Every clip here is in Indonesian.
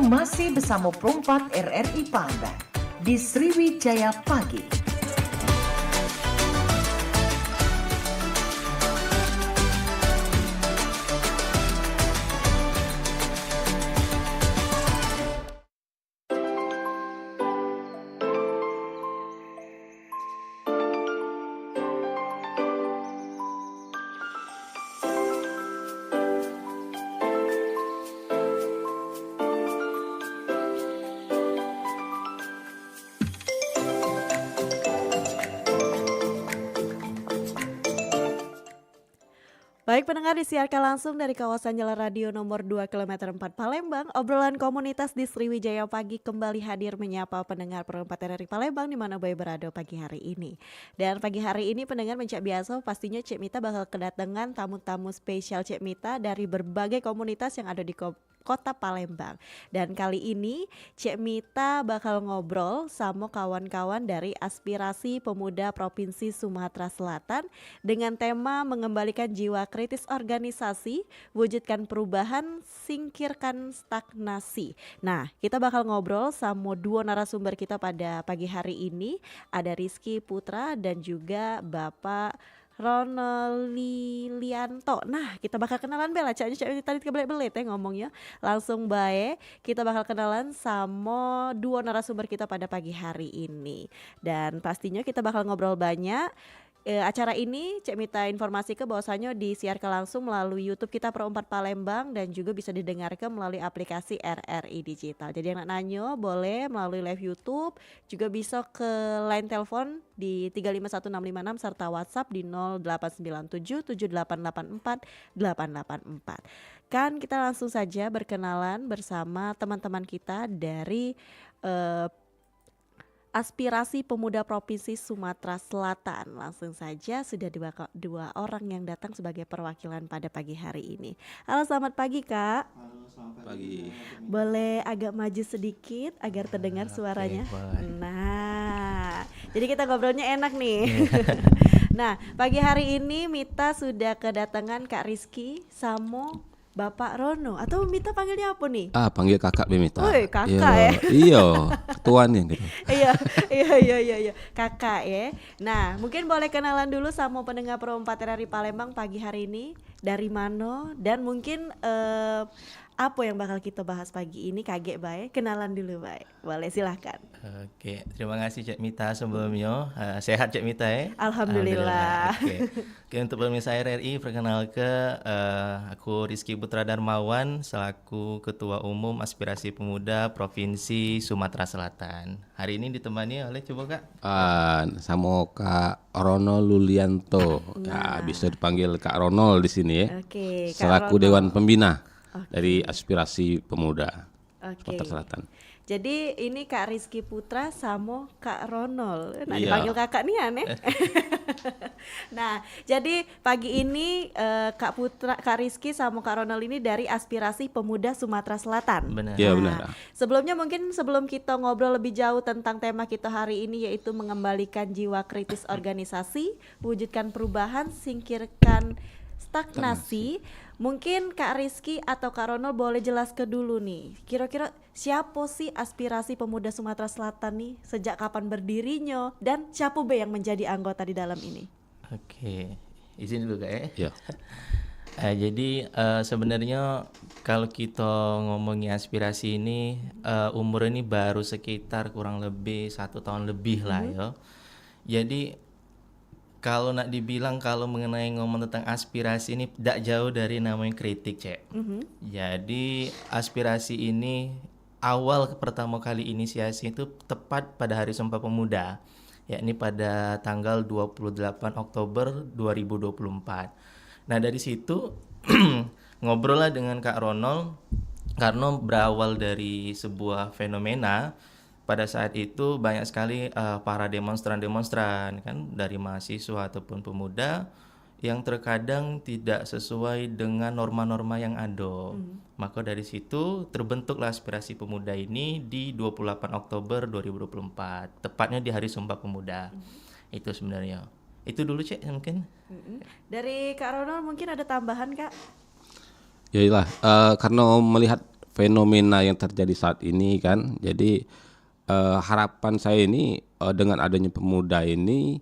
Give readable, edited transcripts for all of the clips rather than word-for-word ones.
masih bersama Perompak RRI Palembang di Sriwijaya Pagi. Baik pendengar, disiarkan langsung dari kawasan Jalan Radio nomor 2 km 4 Palembang. Obrolan komunitas di Sriwijaya Pagi kembali hadir menyapa pendengar Perompak RRI Palembang di mana Boy berada pagi hari ini. Dan pagi hari ini pendengar mencak biasa pastinya Cik Mita bakal kedatangan tamu-tamu spesial Cik Mita dari berbagai komunitas yang ada di Kota Palembang. Dan kali ini Cik Mita bakal ngobrol sama kawan-kawan dari Aspirasi Pemuda Provinsi Sumatera Selatan dengan tema mengembalikan jiwa kritis organisasi, wujudkan perubahan, singkirkan stagnasi. Nah, kita bakal ngobrol sama dua narasumber kita pada pagi hari ini. Ada Rizky Putra dan juga Bapak Ronald Lilianto. Nah, kita bakal kenalan Bella. Tadi kebelet-belet ya ngomongnya. Langsung bae, kita bakal kenalan sama dua narasumber kita pada pagi hari ini. Dan pastinya kita bakal ngobrol banyak. Acara ini Cik Mita informasi ke bahwasanya disiarkan langsung melalui YouTube kita Perompak Palembang dan juga bisa didengarkan melalui aplikasi RRI Digital. Jadi yang nak nanya boleh melalui live YouTube, juga bisa ke line telepon di 351656 serta WhatsApp di 08977884 Kan kita langsung saja berkenalan bersama teman-teman kita dari Aspirasi Pemuda Provinsi Sumatera Selatan. Langsung saja sudah dua orang yang datang sebagai perwakilan pada pagi hari ini. Halo, selamat pagi Kak. Halo, selamat pagi. Boleh agak maju sedikit agar terdengar suaranya. Nah, jadi kita ngobrolnya enak nih. Nah, pagi hari ini Mita sudah kedatangan Kak Rizky sama Bapak Rono, atau Mita panggilnya apa nih? Panggil kakak Mita. Woi, kakak ya. Iya, ketuanya gitu. Iya, kakak ya. Nah, mungkin boleh kenalan dulu sama pendengar Perompak RRI Palembang pagi hari ini. Dari mana dan mungkin apa yang bakal kita bahas pagi ini, kaget baik. Kenalan dulu baik. Boleh silahkan. Oke, terima kasih Cik Mita sebelumnya. Sehat Cik Mita ya? Alhamdulillah. Oke, untuk pemirsa RRI perkenalkan aku Rizky Putra Darmawan selaku Ketua Umum Aspirasi Pemuda Provinsi Sumatera Selatan. Hari ini ditemani oleh coba Kak? Sama Kak Ronald Lilianto. Nah, bisa dipanggil Kak Ronald di sini ya. Oke, Kak selaku Ronald. Dewan Pembina Oke. dari Aspirasi Pemuda Oke. Sumatera Selatan. Jadi ini Kak Rizky Putra sama Kak Ronald. Nah, Iya. dipanggil kakak nih aneh. Nah, jadi pagi ini Kak Rizky sama Kak Ronald ini dari Aspirasi Pemuda Sumatera Selatan. Benar. Iya, Nah, benar. sebelumnya mungkin sebelum kita ngobrol lebih jauh tentang tema kita hari ini yaitu mengembalikan jiwa kritis organisasi, wujudkan perubahan, singkirkan stagnasi. Mungkin Kak Rizky atau Kak Ronald boleh jelaskan dulu nih, kira-kira siapa sih Aspirasi Pemuda Sumatera Selatan nih, sejak kapan berdirinya, dan siapa be yang menjadi anggota di dalam ini? Oke, izin dulu Kak ya. Iya. Jadi sebenarnya kalau kita ngomongin aspirasi ini umur ini baru sekitar kurang lebih 1 tahun lebih lah ya. Jadi kalau nak dibilang kalau mengenai ngomong tentang aspirasi ini tidak jauh dari namanya kritik Cek. Jadi aspirasi ini awal pertama kali inisiasi itu tepat pada Hari Sumpah Pemuda, yakni pada tanggal 28 Oktober 2024. Nah dari situ ngobrol lah dengan Kak Ronald karena berawal dari sebuah fenomena. Pada saat itu banyak sekali para demonstran kan dari mahasiswa ataupun pemuda yang terkadang tidak sesuai dengan norma-norma yang ada. Maka dari situ terbentuklah Aspirasi Pemuda ini di 28 Oktober 2024, tepatnya di Hari Sumpah Pemuda. Itu sebenarnya. Itu dulu Cek mungkin. Dari Kak Ronald mungkin ada tambahan Kak? Yalah, karena melihat fenomena yang terjadi saat ini kan. Jadi harapan saya ini dengan adanya pemuda ini,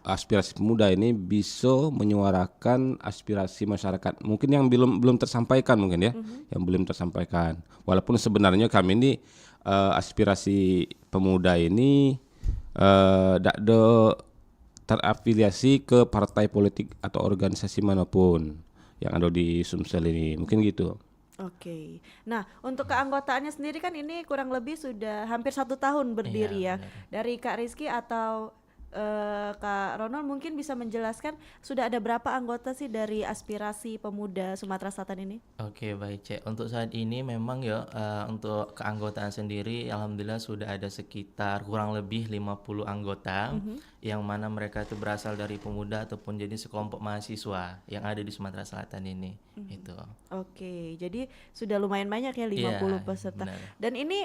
aspirasi pemuda ini bisa menyuarakan aspirasi masyarakat. Mungkin yang belum tersampaikan mungkin ya, yang belum tersampaikan. Walaupun sebenarnya kami ini aspirasi pemuda ini tidak ada terafiliasi ke partai politik atau organisasi manapun yang ada di Sumsel ini. Mungkin gitu. Oke. Nah, untuk keanggotaannya sendiri kan ini kurang lebih sudah hampir 1 tahun berdiri ya. Dari Kak Rizky atau Kak Ronald mungkin bisa menjelaskan sudah ada berapa anggota sih dari aspirasi pemuda Sumatera Selatan ini? Oke, baik Cek. Untuk saat ini memang ya untuk keanggotaan sendiri alhamdulillah sudah ada sekitar kurang lebih 50 anggota yang mana mereka itu berasal dari pemuda ataupun jadi sekelompok mahasiswa yang ada di Sumatera Selatan ini. Itu. Oke, jadi sudah lumayan banyak ya 50 Iya, peserta. benar. Dan ini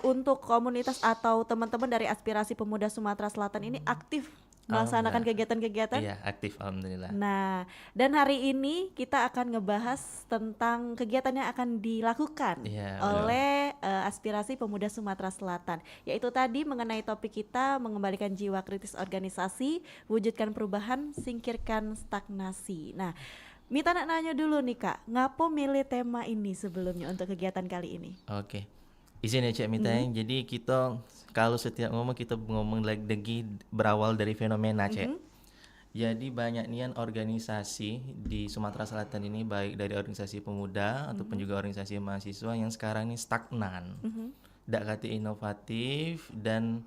untuk komunitas atau teman-teman dari aspirasi pemuda Sumatera Selatan ini aktif melaksanakan kegiatan-kegiatan? Iya, aktif alhamdulillah. Nah, dan hari ini kita akan ngebahas tentang kegiatan yang akan dilakukan Iya, oleh aspirasi pemuda Sumatera Selatan, yaitu tadi mengenai topik kita mengembalikan jiwa kritis organisasi, wujudkan perubahan, singkirkan stagnasi. Nah, Mita nak nanya dulu nih Kak, ngapo milih tema ini sebelumnya untuk kegiatan kali ini? Oke. Izin ya Cek Mita. Jadi kita kalau setiap ngomong kita ngomong lagi berawal dari fenomena Cek. Jadi banyak nian organisasi di Sumatera Selatan ini baik dari organisasi pemuda ataupun juga organisasi mahasiswa yang sekarang ini stagnan. Ndak kata inovatif dan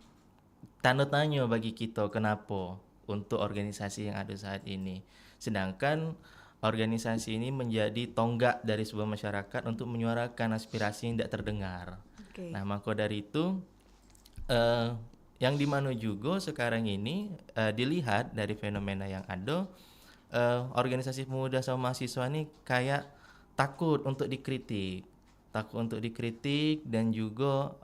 tanda tanya bagi kita kenapa untuk organisasi yang ada saat ini. Sedangkan organisasi ini menjadi tonggak dari sebuah masyarakat untuk menyuarakan aspirasi yang tidak terdengar. Oke. Nah, maka dari itu yang dimana juga sekarang ini dilihat dari fenomena yang ada, organisasi pemuda sama mahasiswa ini kayak takut untuk dikritik, dan juga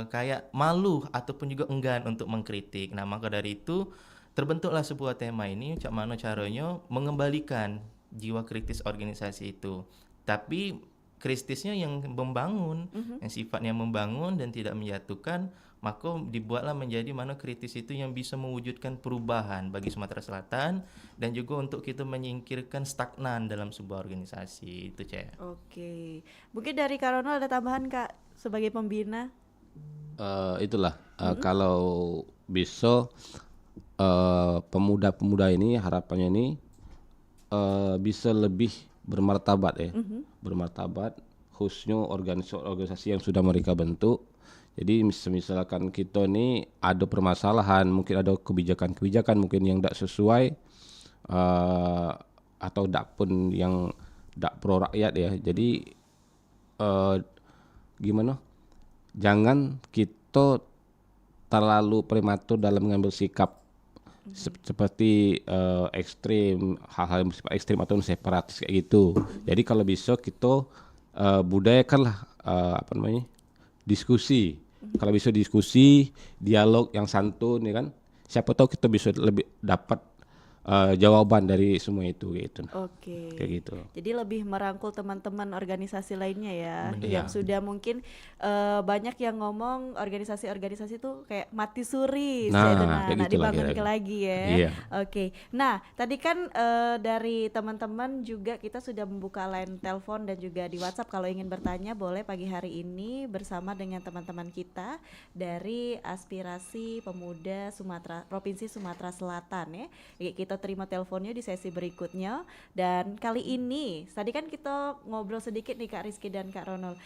kayak malu ataupun juga enggan untuk mengkritik. Nah, maka dari itu terbentuklah sebuah tema ini, cak mana caranya mengembalikan jiwa kritis organisasi itu. Tapi kritisnya yang membangun, yang sifatnya membangun dan tidak menjatuhkan, maka dibuatlah menjadi mana kritis itu yang bisa mewujudkan perubahan bagi Sumatera Selatan dan juga untuk kita menyingkirkan stagnan dalam sebuah organisasi itu Cek. Oke, mungkin dari Kak Ronald ada tambahan Kak sebagai pembina? Itulah kalau bisa pemuda-pemuda ini harapannya ini bisa lebih bermartabat ya, bermartabat khususnya organisasi yang sudah mereka bentuk. Jadi misalkan kita ini ada permasalahan, mungkin ada kebijakan-kebijakan mungkin yang tidak sesuai atau tidak pun yang tidak pro rakyat ya. Jadi gimana? Jangan kita terlalu prematur dalam mengambil sikap seperti ekstrim, hal-hal yang bersifat ekstrim atau separatis kayak gitu. Jadi kalau bisa kita budayakanlah diskusi. Kalau bisa diskusi, dialog yang santun ya kan. Siapa tahu kita bisa lebih dapat jawaban dari semua itu gitu. Oke. Kayak gitu. Jadi lebih merangkul teman-teman organisasi lainnya ya, Iya. yang sudah mungkin banyak yang ngomong organisasi-organisasi itu kayak mati suri, Nah, gitu. kayak Nah, gitu dibangun lagi. ke lagi ya. Iya. Oke. Nah, tadi kan dari teman-teman juga kita sudah membuka line telepon dan juga di WhatsApp, kalau ingin bertanya boleh pagi hari ini bersama dengan teman-teman kita dari aspirasi pemuda Provinsi Sumatera Selatan ya. Kita terima teleponnya di sesi berikutnya. Dan kali ini tadi kan kita ngobrol sedikit nih Kak Rizky dan Kak Ronald,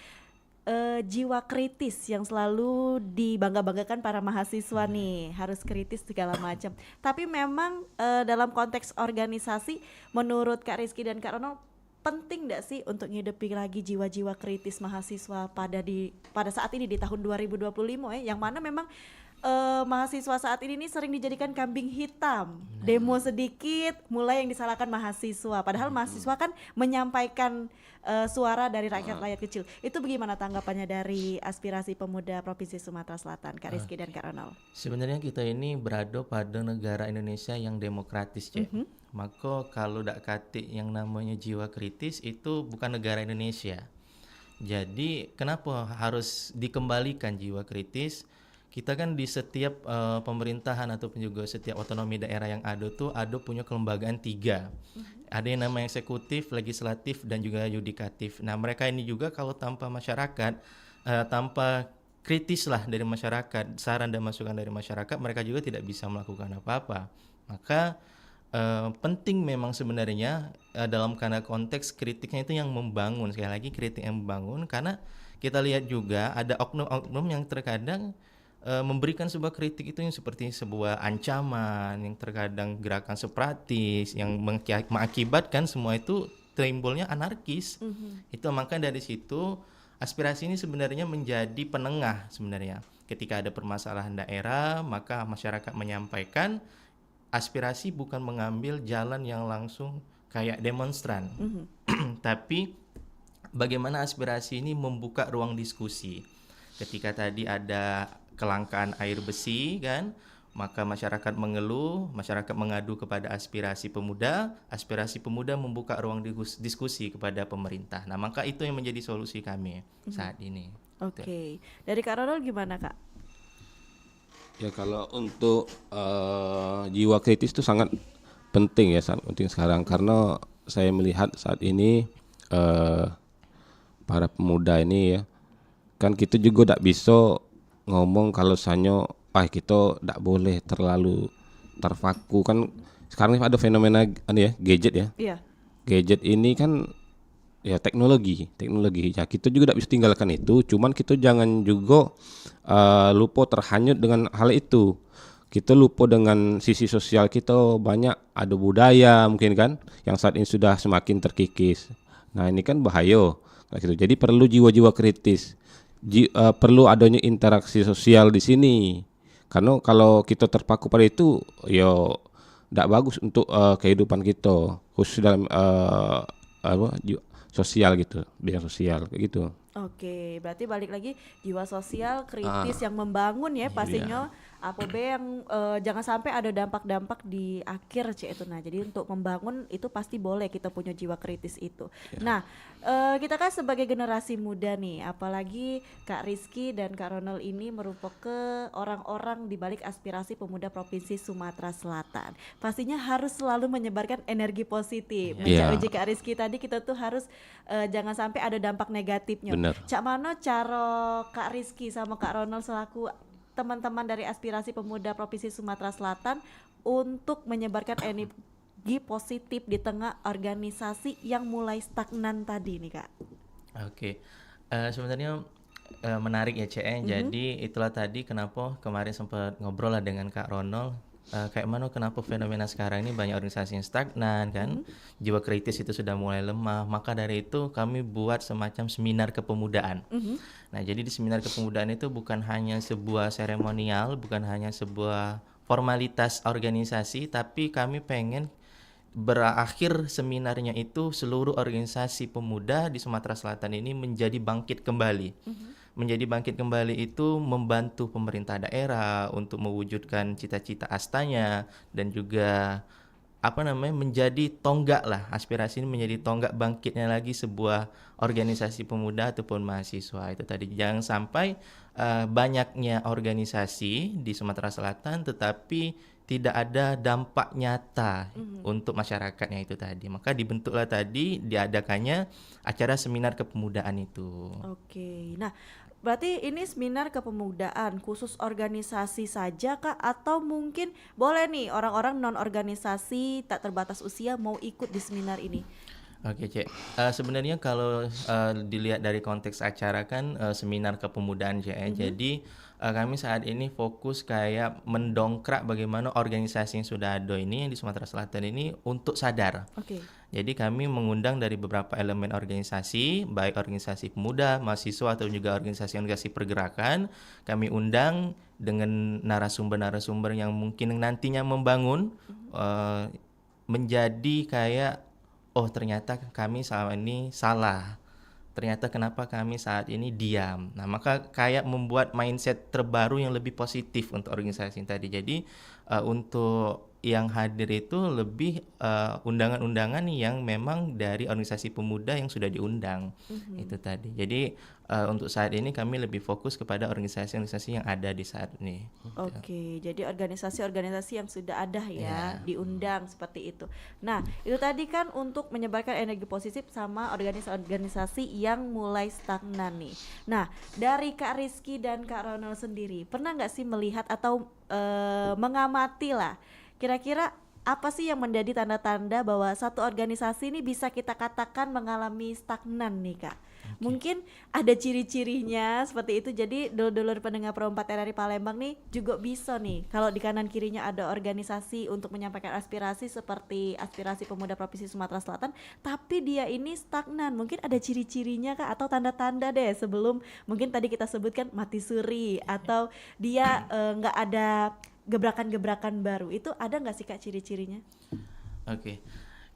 jiwa kritis yang selalu dibangga-banggakan para mahasiswa nih, harus kritis segala macam. Tapi memang dalam konteks organisasi, menurut Kak Rizky dan Kak Ronald, penting nggak sih untuk ngedepi lagi jiwa-jiwa kritis mahasiswa pada saat ini di tahun 2025 ya, yang mana memang mahasiswa saat ini nih sering dijadikan kambing hitam. Demo sedikit mulai yang disalahkan mahasiswa, padahal mahasiswa kan menyampaikan suara dari rakyat-rakyat kecil. Itu bagaimana tanggapannya dari aspirasi pemuda Provinsi Sumatera Selatan, Kak Rizky dan Kak Ronald? Sebenarnya kita ini berada pada negara Indonesia yang demokratis, Cek. Maka kalau dak kate yang namanya jiwa kritis itu bukan negara Indonesia. Jadi kenapa harus dikembalikan jiwa kritis? Kita kan di setiap pemerintahan ataupun juga setiap otonomi daerah yang ada tuh ada punya kelembagaan 3. Ada yang namanya eksekutif, legislatif, dan juga yudikatif. Nah mereka ini juga kalau tanpa masyarakat, tanpa kritis lah dari masyarakat, saran dan masukan dari masyarakat, mereka juga tidak bisa melakukan apa-apa. Maka penting memang sebenarnya dalam karena konteks kritiknya itu yang membangun, sekali lagi kritik yang membangun, karena kita lihat juga ada oknum-oknum yang terkadang memberikan sebuah kritik itu yang seperti sebuah ancaman, yang terkadang gerakan separatis yang mengakibatkan semua itu timbulnya anarkis. Itu maka dari situ aspirasi ini sebenarnya menjadi penengah sebenarnya. Ketika ada permasalahan daerah, maka masyarakat menyampaikan aspirasi bukan mengambil jalan yang langsung kayak demonstran. Tapi bagaimana aspirasi ini membuka ruang diskusi. Ketika tadi ada kelangkaan air besi kan, maka masyarakat mengeluh, masyarakat mengadu kepada aspirasi pemuda membuka ruang diskusi kepada pemerintah. Nah maka itu yang menjadi solusi kami saat ini. Oke. Dari Kak Ronald gimana Kak? Ya kalau untuk jiwa kritis itu sangat penting ya, sangat penting sekarang, karena saya melihat saat ini para pemuda ini ya, kan kita juga tidak bisa ngomong kalau sanyo kita tidak boleh terlalu terpaku. Kan sekarang ada fenomena ya, gadget ya. Iya. Gadget ini kan ya teknologi ya, kita juga tidak bisa tinggalkan itu, cuman kita jangan juga lupa terhanyut dengan hal itu. Kita lupa dengan sisi sosial kita, banyak ada budaya mungkin kan yang saat ini sudah semakin terkikis. Nah ini kan bahaya gitu. Jadi perlu jiwa-jiwa kritis, perlu adanya interaksi sosial di sini, karena kalau kita terpaku pada itu yo tidak bagus untuk kehidupan kita, khusus dalam sosial gitu, bidang sosial kayak gitu. Oke, berarti balik lagi jiwa sosial kritis yang membangun ya pastinya. Apa yang jangan sampai ada dampak-dampak di akhir itu. Nah, jadi untuk membangun itu pasti boleh kita punya jiwa kritis itu. Nah, kita kan sebagai generasi muda nih, apalagi Kak Rizky dan Kak Ronald ini merupakan orang-orang di balik aspirasi pemuda Provinsi Sumatera Selatan. Pastinya harus selalu menyebarkan energi positif. Nah, Kak Rizky tadi kita tuh harus jangan sampai ada dampak negatifnya. Bener. Cak mana cara Kak Rizky sama Kak Ronald selaku teman-teman dari aspirasi pemuda Provinsi Sumatera Selatan untuk menyebarkan energi positif di tengah organisasi yang mulai stagnan tadi nih Kak? Oke, sebenarnya menarik ya CE. Jadi itulah tadi kenapa kemarin sempat ngobrol lah dengan Kak Ronald. Kayak mana kenapa fenomena sekarang ini banyak organisasi yang stagnan kan, jiwa kritis itu sudah mulai lemah. Maka dari itu kami buat semacam seminar kepemudaan. Nah jadi di seminar kepemudaan itu bukan hanya sebuah seremonial, bukan hanya sebuah formalitas organisasi, tapi kami pengen berakhir seminarnya itu seluruh organisasi pemuda di Sumatera Selatan ini menjadi bangkit kembali. Menjadi bangkit kembali itu membantu pemerintah daerah untuk mewujudkan cita-cita astanya, dan juga menjadi tonggak lah, aspirasi ini menjadi tonggak bangkitnya lagi sebuah organisasi pemuda ataupun mahasiswa. Itu tadi jangan sampai banyaknya organisasi di Sumatera Selatan tetapi tidak ada dampak nyata untuk masyarakatnya itu tadi. Maka dibentuklah tadi, diadakannya acara seminar kepemudaan itu. Oke, nah berarti ini seminar kepemudaan khusus organisasi saja Kak? Atau mungkin boleh nih orang-orang non-organisasi tak terbatas usia mau ikut di seminar ini? Oke Cek, sebenarnya kalau dilihat dari konteks acara kan seminar kepemudaan Cek, jadi kami saat ini fokus kayak mendongkrak bagaimana organisasi yang sudah ada ini di Sumatera Selatan ini untuk sadar. Jadi kami mengundang dari beberapa elemen organisasi, baik organisasi pemuda, mahasiswa atau juga organisasi-organisasi pergerakan. Kami undang dengan narasumber-narasumber yang mungkin nantinya membangun menjadi kayak ternyata kami selama ini salah. Ternyata kenapa kami saat ini diam. Nah, maka kayak membuat mindset terbaru yang lebih positif untuk organisasi tadi. Jadi untuk yang hadir itu lebih undangan-undangan yang memang dari organisasi pemuda yang sudah diundang. Itu tadi. Jadi untuk saat ini kami lebih fokus kepada organisasi-organisasi yang ada di saat ini. Oke, jadi organisasi-organisasi yang sudah ada ya, Ya. diundang seperti itu. Nah, itu tadi kan untuk menyebarkan energi positif sama organisasi-organisasi yang mulai stagnan nih. Nah, dari Kak Rizky dan Kak Ronald sendiri, pernah nggak sih melihat atau mengamati lah, kira-kira apa sih yang menjadi tanda-tanda bahwa satu organisasi ini bisa kita katakan mengalami stagnan nih Kak? Mungkin ada ciri-cirinya seperti itu. Jadi dulur-dulur pendengar Pro 4 RRI Palembang nih juga bisa nih, kalau di kanan kirinya ada organisasi untuk menyampaikan aspirasi seperti aspirasi pemuda Provinsi Sumatera Selatan, tapi dia ini stagnan. Mungkin ada ciri-cirinya Kak, atau tanda-tanda deh sebelum mungkin tadi kita sebutkan mati suri, atau dia nggak ada gebrakan-gebrakan baru. Itu ada nggak sih Kak ciri-cirinya? Oke.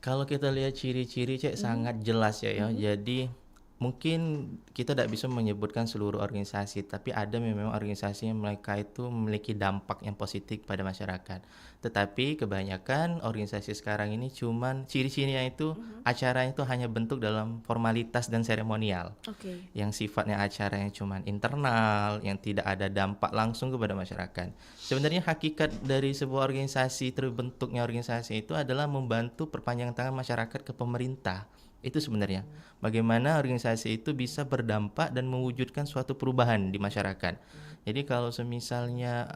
Kalau kita lihat ciri-ciri sangat jelas ya. Jadi mungkin kita tidak bisa menyebutkan seluruh organisasi, tapi ada memang organisasi yang mereka itu memiliki dampak yang positif pada masyarakat. Tetapi kebanyakan organisasi sekarang ini cuman ciri-cirinya itu acaranya itu hanya bentuk dalam formalitas dan seremonial. Oke. Yang sifatnya acaranya cuman internal, yang tidak ada dampak langsung kepada masyarakat. Sebenarnya hakikat dari sebuah organisasi, terbentuknya organisasi itu adalah membantu perpanjangan tangan masyarakat ke pemerintah. Itu sebenarnya bagaimana organisasi itu bisa berdampak dan mewujudkan suatu perubahan di masyarakat. Jadi kalau semisalnya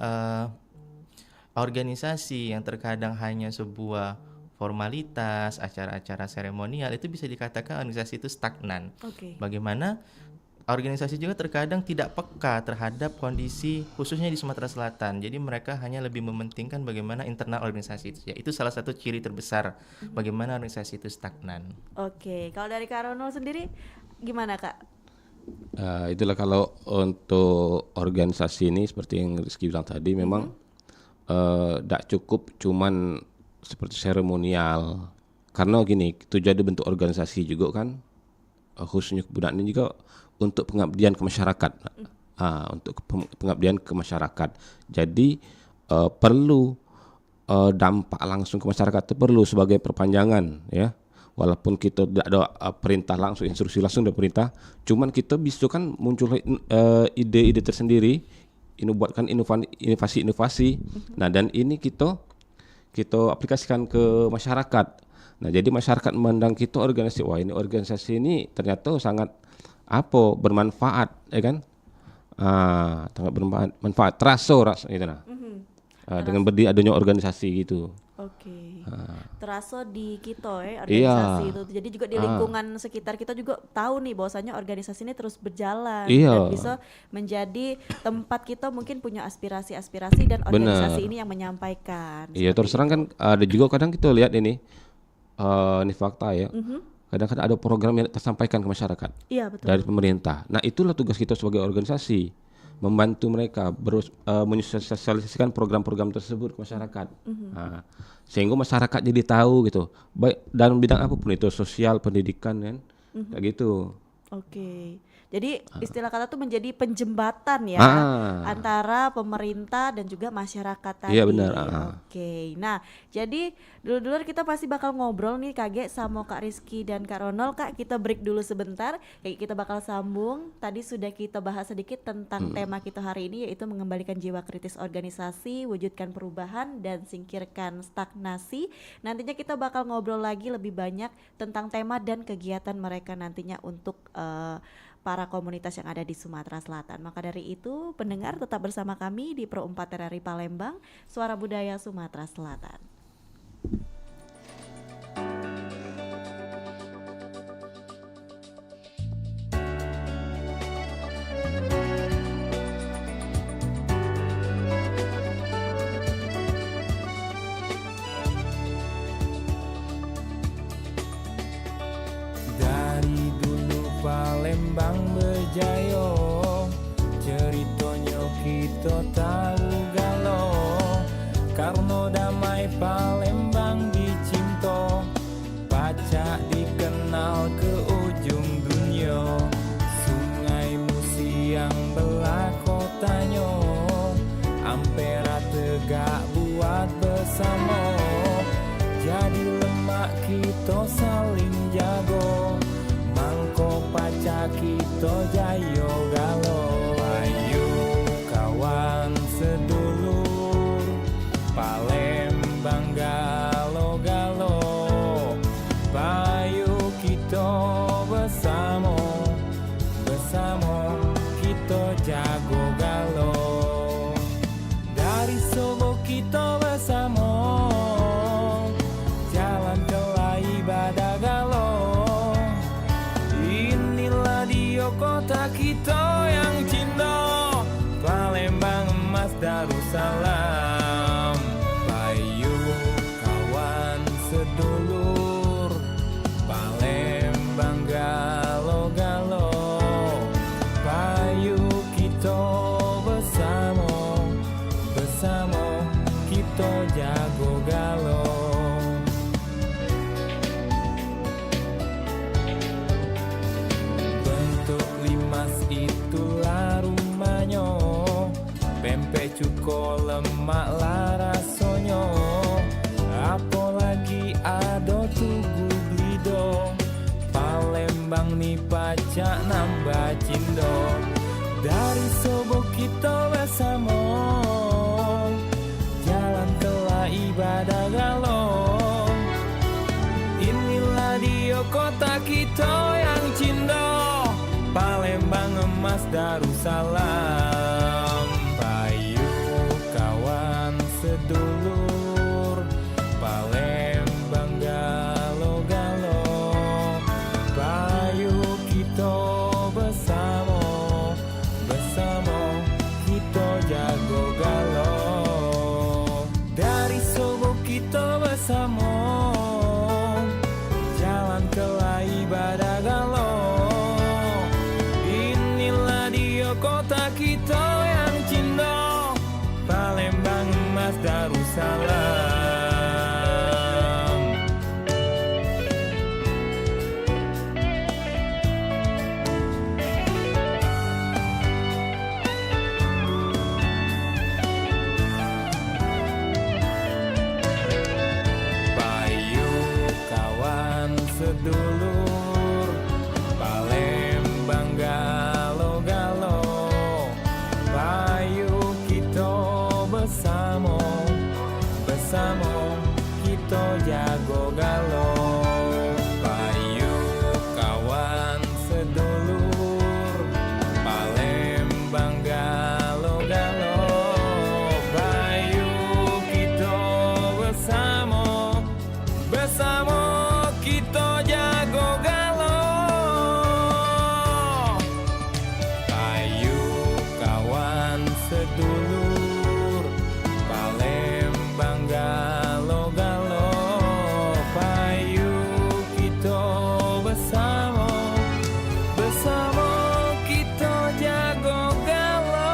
organisasi yang terkadang hanya sebuah formalitas, acara-acara seremonial, itu bisa dikatakan organisasi itu stagnan. Oke. Bagaimana organisasi juga terkadang tidak peka terhadap kondisi khususnya di Sumatera Selatan. Jadi mereka hanya lebih mementingkan bagaimana internal organisasi itu. Ya, itu salah satu ciri terbesar bagaimana organisasi itu stagnan. Oke, kalau dari Kak Ronald sendiri gimana Kak? Itulah kalau untuk organisasi ini seperti yang Rizky bilang tadi, memang tidak cukup cuman seperti seremonial. Karena gini, tujuan bentuk organisasi juga kan, khususnya kebudayaan ini juga untuk pengabdian ke masyarakat. Untuk pengabdian ke masyarakat. Jadi perlu dampak langsung ke masyarakat itu perlu sebagai perpanjangan ya. Walaupun kita tidak ada perintah langsung, instruksi langsung dari perintah, cuman kita bisa kan muncul ide-ide tersendiri, buatkan inovasi-inovasi. Nah, dan ini kita aplikasikan ke masyarakat. Nah, jadi masyarakat memandang kita organisasi, wah ini organisasi ini ternyata sangat bermanfaat, ya kan? Sangat bermanfaat, terasa gitu nah. Dengan adanya organisasi gitu. Oke. Terasa di kita organisasi itu. Jadi juga di lingkungan sekitar kita juga tahu nih bahwasanya organisasi ini terus berjalan dan bisa menjadi tempat kita mungkin punya aspirasi-aspirasi dan organisasi ini yang menyampaikan. Iya, terus terang kan ada juga kadang kita lihat ini fakta ya. Kadang-kadang ada program yang tersampaikan ke masyarakat. Iya, betul. Dari pemerintah. Nah, itulah tugas kita sebagai organisasi, membantu mereka menyosialisasikan program-program tersebut ke masyarakat. Sehingga masyarakat jadi tahu gitu, baik dalam bidang apapun itu, sosial, pendidikan kan, kayak gitu. Oke. Jadi istilah kata tuh menjadi penjembatan ya antara pemerintah dan juga masyarakat tadi. Iya, benar. Oke. Nah, jadi dulu-dulu kita pasti bakal ngobrol nih Kak sama Kak Rizky dan Kak Ronald. Kak, kita break dulu sebentar. Kita bakal sambung. Tadi sudah kita bahas sedikit tentang tema kita hari ini, yaitu mengembalikan jiwa kritis organisasi, wujudkan perubahan dan singkirkan stagnasi. Nantinya kita bakal ngobrol lagi lebih banyak tentang tema dan kegiatan mereka nantinya untuk para komunitas yang ada di Sumatera Selatan. Maka dari itu, pendengar tetap bersama kami di Pro 4 RRI Palembang, Suara Budaya Sumatera Selatan. Palembang berjaya, ceritanya kita tahu galau, karena damai Palembang dicinta, pacak dikenal ke ujung dunia. Sungai Musi yang belah kotanya, ampera tegak buat bersama. kita saling jago, mangko paca kita jayo galo. Ayo kawan sedulur, Palembang galo-galo, payu kita bersama, bersama kita jago galo. Dari Solo kita bersama, jalan ke ibadah galo. Inilah dia kota kita yang cinta, Palembang emas Darussalam. Payu kawan sedulur, Palembang galo-galo, payu kita bersama, bersama kita jago galo. Bentuk limas itulah rumahnya, pempek cuko lemak lah rasanya, apalagi ada tugu blido, Palembang nih pacak nambah cindo. Dari Sobo kita bersama, jalan ke ibadah galo. Inilah dia kota kita yang cinta, Palembang emas Darussalam. Payu kawan sedulur, Palembang galo-galo, payu kita bersama, bersama kita jago galo. Dari Sobo kita bersama, jalan ke ibadah galo. Inilah dia kota kita yang cinta, Palembang emas Darussalam. Payu kawan sedulur, Palembang galo-galo, payu kita bersama, bersama kita jago galo. Payu kawan sedulur, Palembang galo-galo, payu kita bersama, bersama kita jago galo. Payu kawan sedulur, Palembang galo-galo, payu kita bersama, bersama kita jago galo.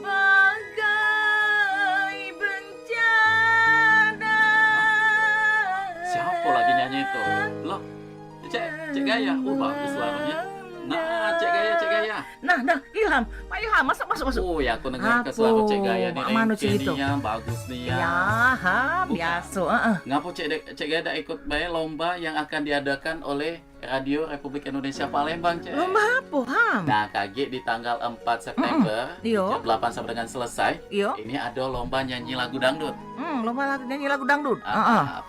Bagai bencana. Siapa lagi nyanyi itu? Loh, Cek Gaya. Oh, bagus suaranya. Nah, Cek Gaya. Nah, Ilham, Pak Ilham, masuk. Oh, ya aku dengar ke suara Cek Gaya nih. Mana sih itu? Nya bagus nih ya. Ya, biasa. Ngapa Cek Gaya dak ikut bae lomba yang akan diadakan oleh Radio Republik Indonesia Palembang, Cek? Lomba apa, Ham? Nah, kaget di tanggal 4 September, Iya. jam 8 sampai dengan selesai. Iya. Ini ada lomba nyanyi lagu dangdut. Lomba nyanyi lagu dangdut.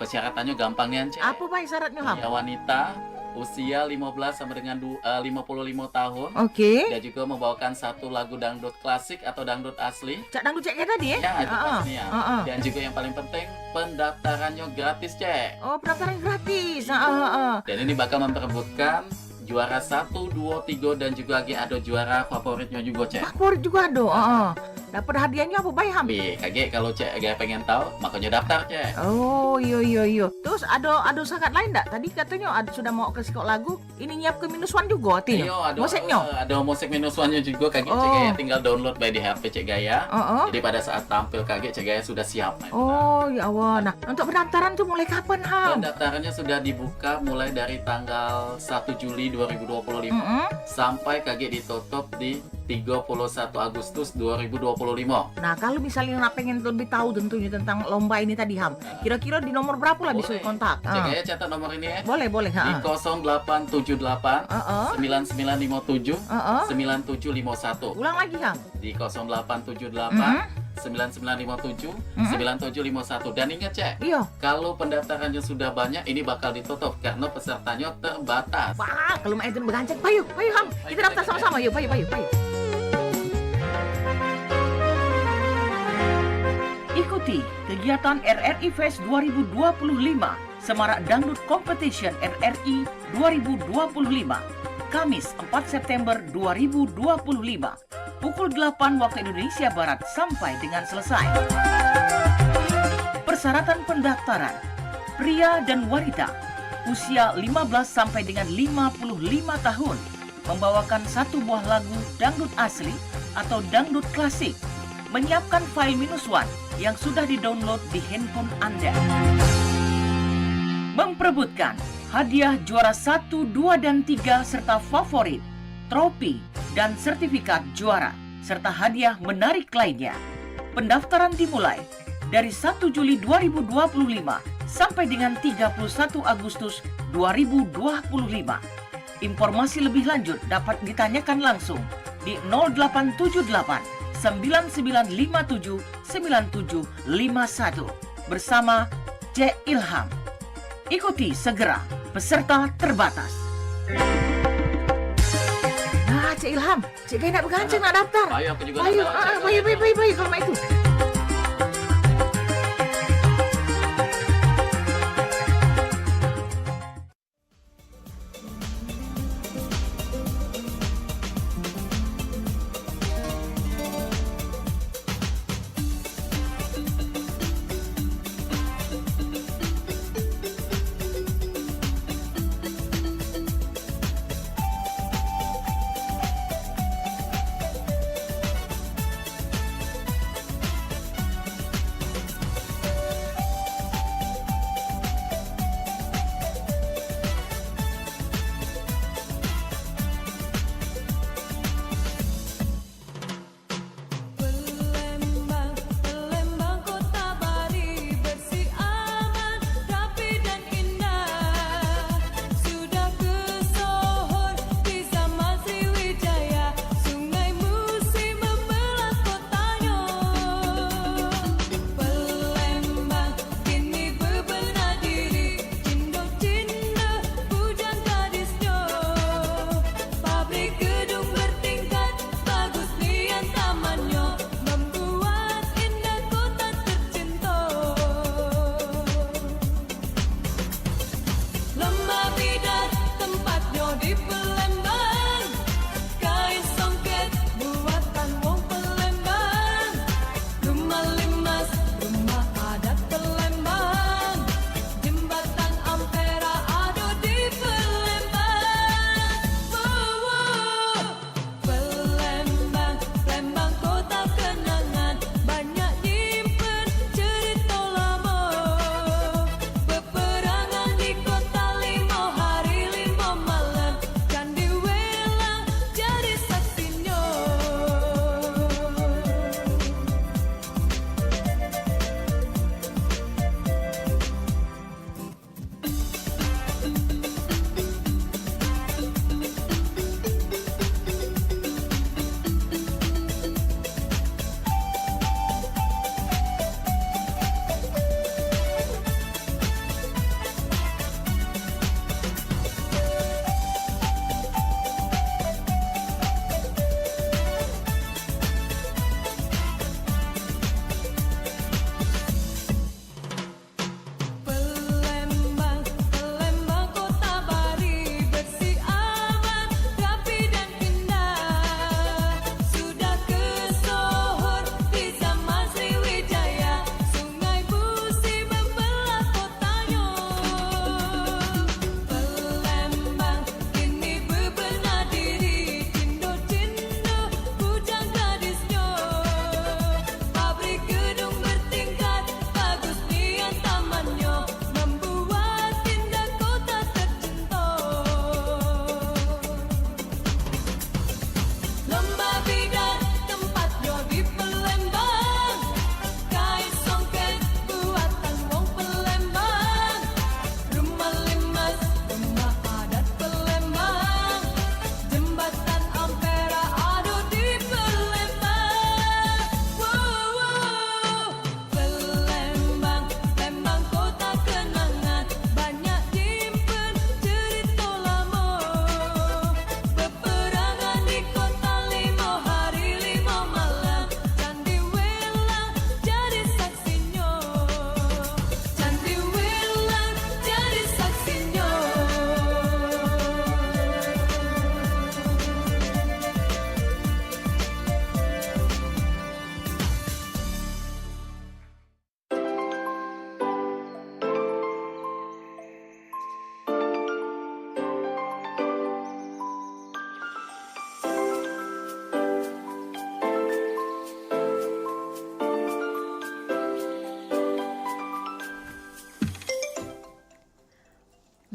Persyaratannya gampang nih, Cek. Apa baik syaratnya, Ham? Ya, wanita usia 15 sampai dengan 55 tahun. Oke. Dia juga membawakan satu lagu dangdut klasik atau dangdut asli. Cak dangdut cek kayak tadi ya? Ya, itu pastinya. Dan juga yang paling penting, pendaftarannya gratis, Cek. Oh, pendaftaran gratis. Dan ini bakal memperebutkan juara 1, 2, 3 dan juga lagi ada juara favoritnya juga, Cek. Favorit juga ada. dapat hadiahnya apa Bay Ham? Kage kalau Cek Gaya pengen tahu, makanya daftar Cek. Oh iya. Terus ada sangat lain enggak? Tadi katanya sudah mau ke sekolah lagu, ini nyiap ke minus one juga artinya. Iya, ada Musiknya. ada musik minus one-nya juga Kage Cek Gaya tinggal download by di HP Cek Gaya. Jadi pada saat tampil Kage Cek Gaya sudah siap. Oh ya Allah. Nah, untuk pendaftaran tuh mulai kapan Ham? Pendaftarannya sudah dibuka mulai dari tanggal 1 Juli 2025 sampai Kage ditutup di 31 Agustus 2025. Nah, kalau misalnya nak pengen lebih tahu tentunya tentang lomba ini tadi Ham, kira-kira di nomor berapa lah bisa kontak? Cek Gaya catat nomor ini ya. Boleh. Di 0878 9957 9751. Ulang lagi Ham. Di 0878 9957 9751. Dan ingat Cek, Iya. kalau pendaftarannya sudah banyak, ini bakal ditutup karena pesertanya terbatas. Wah, kalau main itu begancang, payu Ham. Kita daftar sama-sama yuk, payu. Ikuti kegiatan RRI Fest 2025 Semarak Dangdut Competition RRI 2025 Kamis 4 September 2025 pukul 8 waktu Indonesia Barat sampai dengan selesai. Persyaratan pendaftaran: pria dan wanita usia 15 sampai dengan 55 tahun membawakan satu buah lagu dangdut asli atau dangdut klasik, menyiapkan file -1 yang sudah di-download di handphone Anda. Memperebutkan hadiah juara 1, 2, dan 3 serta favorit, trofi, dan sertifikat juara, serta hadiah menarik lainnya. Pendaftaran dimulai dari 1 Juli 2025 sampai dengan 31 Agustus 2025. Informasi lebih lanjut dapat ditanyakan langsung di 0878 9957 9751 bersama C. Ilham. Ikuti segera, peserta terbatas. Nah, Cik Ilham, Cik Gaya nak bergancang nak daftar. Ayo, aku juga Ayo, daftar, Cik. baik kalau mak itu.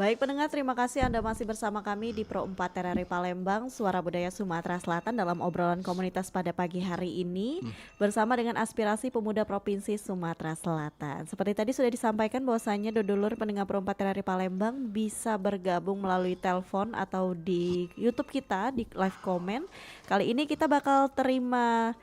Baik pendengar, terima kasih Anda masih bersama kami di Pro 4 TRRI Palembang, Suara Budaya Sumatera Selatan dalam obrolan komunitas pada pagi hari ini bersama dengan aspirasi pemuda Provinsi Sumatera Selatan. Seperti tadi sudah disampaikan bahwasannya dodolur pendengar Pro 4 TRRI Palembang bisa bergabung melalui telepon atau di YouTube kita di live comment. Kali ini kita bakal terima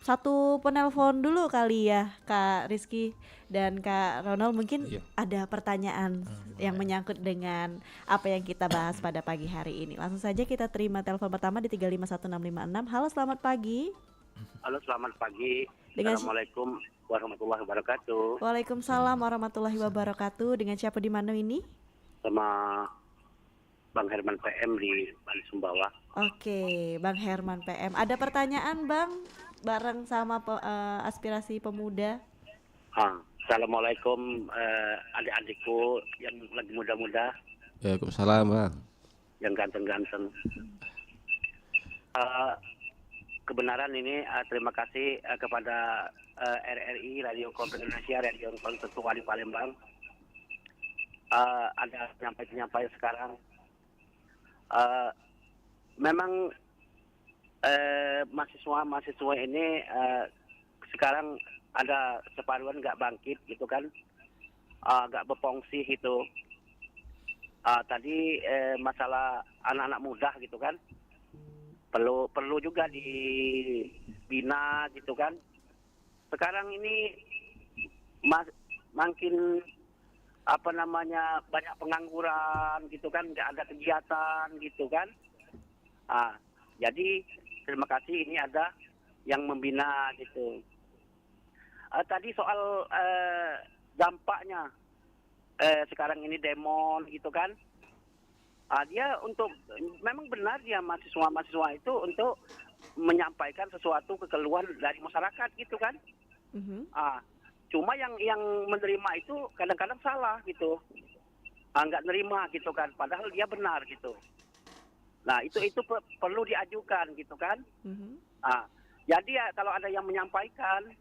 satu penelpon dulu kali ya Kak Rizky dan Kak Ronald, mungkin Iya. ada pertanyaan yang menyangkut dengan apa yang kita bahas pada pagi hari ini. Langsung saja kita terima telepon pertama di 351656. Halo, selamat pagi. Halo, selamat pagi. Dengan Assalamualaikum warahmatullahi wabarakatuh. Waalaikumsalam warahmatullahi wabarakatuh. Dengan siapa di mana ini? Sama Bang Herman PM di Bali Sumbawa. Oke, Bang Herman PM. Ada pertanyaan Bang? Bareng sama aspirasi pemuda. Assalamualaikum adik-adikku yang lagi muda-muda, Waalaikumsalam, Bang. yang ganteng-ganteng. Kebenaran ini terima kasih kepada RRI, Radio Republik Indonesia, Radio Tertua di Palembang. Ada penyampaian sekarang. Memang mahasiswa ini sekarang ada separuhan nggak bangkit gitu kan, nggak berfungsi gitu. Tadi masalah anak-anak muda gitu kan, perlu juga dibina gitu kan. Sekarang ini makin banyak pengangguran gitu kan, nggak ada kegiatan gitu kan. Jadi terima kasih ini ada yang membina gitu. Tadi soal dampaknya sekarang ini demon gitu kan. Dia memang benar dia mahasiswa itu untuk menyampaikan sesuatu kekeluhan dari masyarakat gitu kan. Cuma yang menerima itu kadang-kadang salah gitu. Nggak nerima gitu kan, padahal dia benar gitu. Nah itu perlu diajukan gitu kan. Jadi ya kalau ada yang menyampaikan,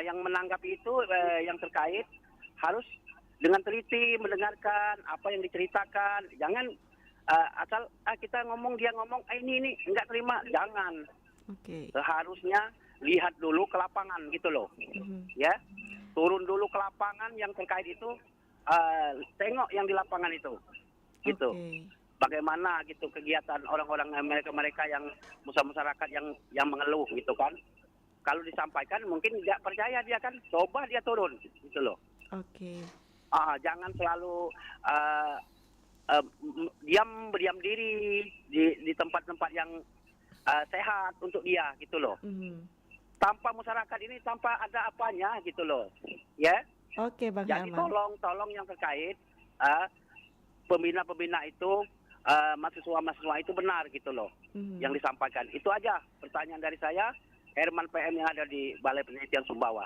yang menanggapi itu yang terkait harus dengan teliti mendengarkan apa yang diceritakan. Jangan asal kita ngomong dia ngomong ini enggak terima, jangan. Oke. Seharusnya lihat dulu ke lapangan gitu loh. Ya. Turun dulu ke lapangan yang terkait itu, tengok yang di lapangan itu. Gitu. Oke. Bagaimana gitu kegiatan orang-orang mereka yang masyarakat yang mengeluh gitu kan. Kalau disampaikan mungkin nggak percaya dia kan, coba dia turun gitu loh. Oke. Jangan selalu berdiam diri di tempat-tempat yang sehat untuk dia gitu loh. Tanpa masyarakat ini tanpa ada apanya gitu loh. Ya. Oke, Bang Jadi Herman. tolong yang terkait pembina-pembina itu, mahasiswa-mahasiswa itu benar gitu loh yang disampaikan. Itu aja pertanyaan dari saya, Herman PM yang ada di Balai Penelitian Sumbawa.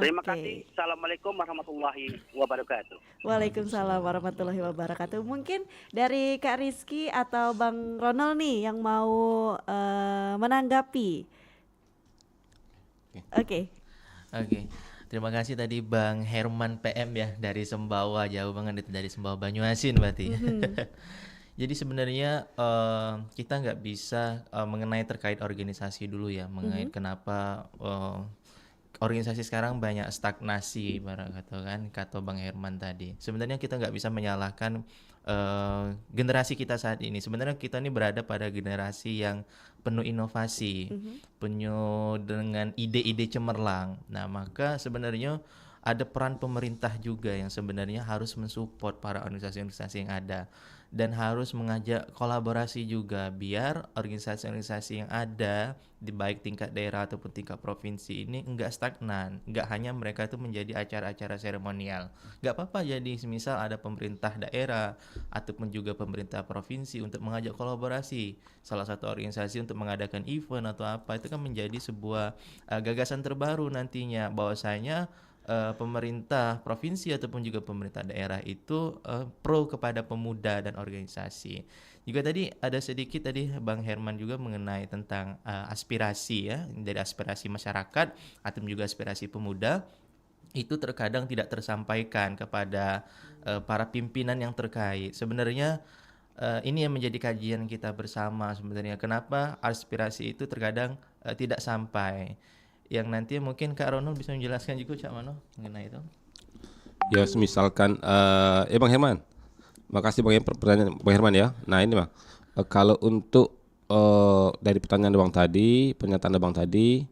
Terima Oke. kasih. Assalamualaikum warahmatullahi wabarakatuh. Waalaikumsalam warahmatullahi wabarakatuh. Mungkin dari Kak Rizky atau Bang Ronald nih yang mau menanggapi. Oke. Terima kasih tadi Bang Herman PM ya dari Sembawa, jauh banget itu dari Sembawa Banyuasin berarti. Jadi sebenarnya kita nggak bisa mengenai terkait organisasi dulu ya, mengenai kenapa organisasi sekarang banyak stagnasi, kata Bang Herman tadi. Sebenarnya kita nggak bisa menyalahkan generasi kita saat ini. Sebenarnya kita ini berada pada generasi yang penuh inovasi, penuh dengan ide-ide cemerlang. Nah, maka sebenarnya ada peran pemerintah juga yang sebenarnya harus mensupport para organisasi-organisasi yang ada dan harus mengajak kolaborasi juga biar organisasi-organisasi yang ada di baik tingkat daerah ataupun tingkat provinsi ini enggak stagnan, enggak hanya mereka itu menjadi acara-acara seremonial. Enggak apa-apa jadi semisal ada pemerintah daerah ataupun juga pemerintah provinsi untuk mengajak kolaborasi salah satu organisasi untuk mengadakan event atau apa, itu kan menjadi sebuah gagasan terbaru nantinya bahwasanya pemerintah provinsi ataupun juga pemerintah daerah itu pro kepada pemuda dan organisasi. Juga tadi ada sedikit tadi Bang Herman juga mengenai tentang aspirasi ya, dari aspirasi masyarakat ataupun juga aspirasi pemuda. itu terkadang tidak tersampaikan kepada para pimpinan yang terkait. Sebenarnya ini yang menjadi kajian kita bersama sebenarnya. Kenapa aspirasi itu terkadang tidak sampai? Yang nanti mungkin Kak Ronald bisa menjelaskan juga Cak Mano mengenai itu. Ya, misalkan Bang Herman. Makasih pertanyaan Bang Herman ya. Nah, ini Bang. Kalau untuk dari pertanyaan Bang tadi, pernyataan Bang tadi,